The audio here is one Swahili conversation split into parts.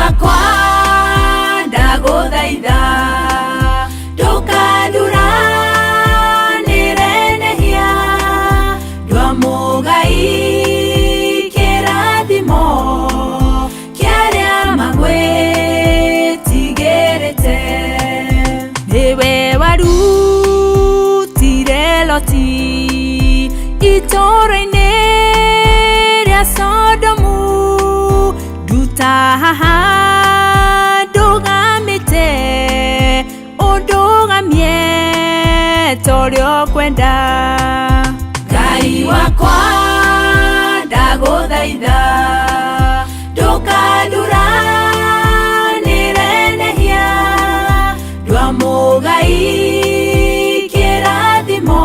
wakwa ndaguthaitha ndukandũranĩre nehia ndwa mũgai kĩrathimo kĩarĩa magwĩtigĩrĩte nĩwe warutire Loti itũũra-inĩ rĩa Sodomu nduta haha ndũgamĩte ũndũgamie torĩa ũkwenda Ngai wakwa ndagũthaitha ndũkandũranĩre nehia ndwa mũgai kĩrathimo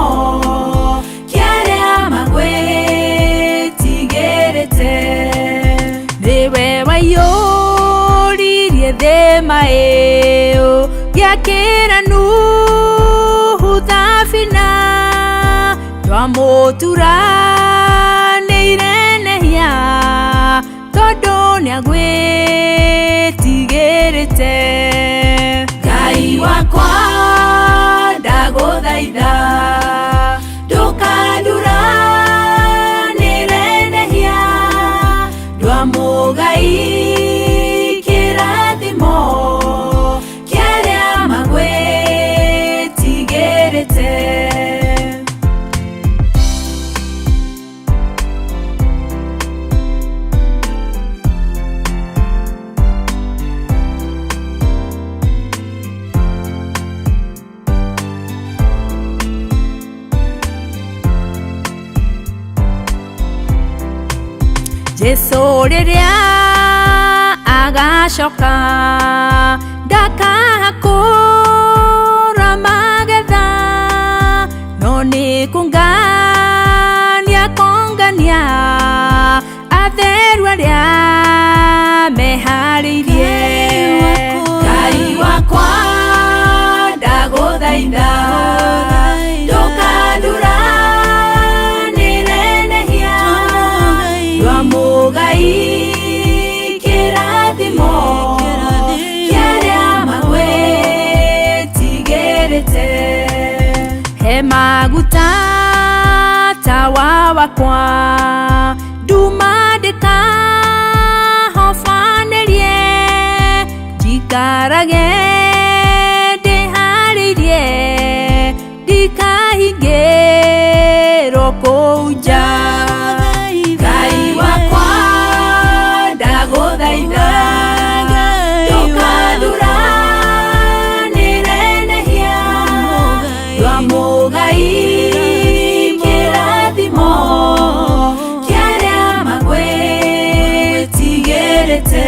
kĩarĩa magwĩtigĩrĩte nĩwe waiyũririe thĩ maĩũ gĩakĩra Nuhu thabina ndwamũturanĩire nehia tondũ nĩagwĩtigĩrĩte Ngai wakwa ndagũthaitha ndũkandũranĩre nehia ndwa mũgai kĩrathimo kĩarĩa magwĩtigĩrĩte Jesũ rĩrĩa agacoka ndakahakũra magetha no nĩkũngania kũngania atheru arĩa meharĩirie Ngai wakwa ndagũthaitha ndũkandũranĩre nehia ndwa mũgai kĩrathimo kĩarĩa magwĩtigĩrĩte he maguta tawa wakwa nduma ndĩkahobanĩrie njikarage ndĩharĩirie ndikahingĩrwo kũu nja Ngai wakwa ndagũthaitha ndũkandũranĩre nehia ndwa mũgai kĩrathimo kĩarĩa magwĩtigĩrĩte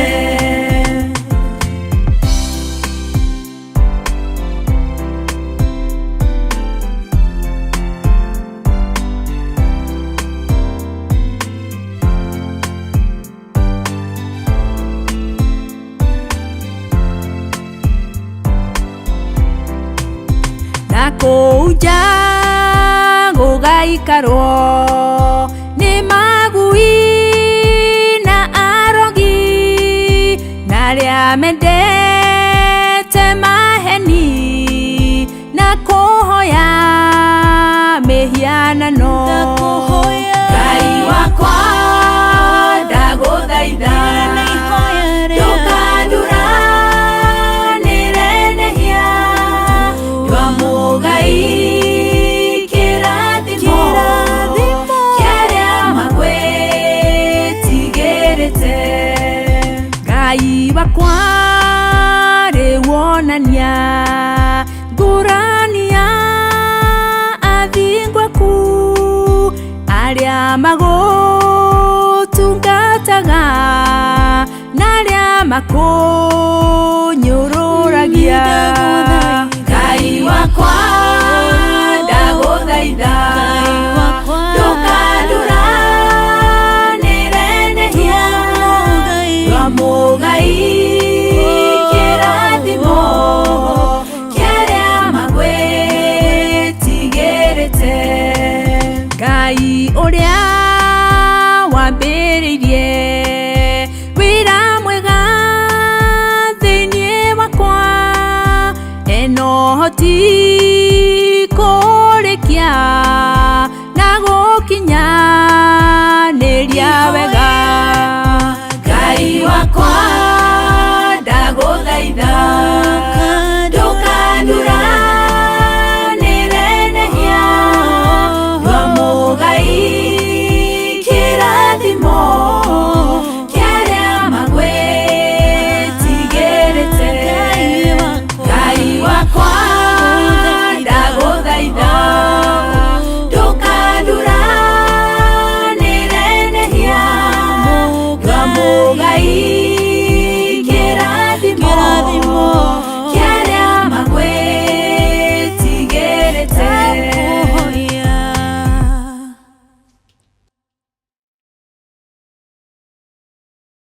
kũu nja gũgaikarwo nĩ magui na arogi na arĩa mendete maheni na kũhoya mĩhianano Ngai wakwa ndagũthaitha ndũkandũranĩre nehia ndwa mũgai kĩrathimo kĩarĩa magwĩtigĩrĩte Ngai wakwa rĩwonania ngũrani ya athingu aku arĩa magũtungataga na arĩa makũnyũrũragia Ngai wakwa ndagũthaitha ndũkandũranĩre nehia ndwa mũgai kĩrathimo kĩarĩa magwĩtigĩrĩte Ngai ũrĩa wambĩrĩirie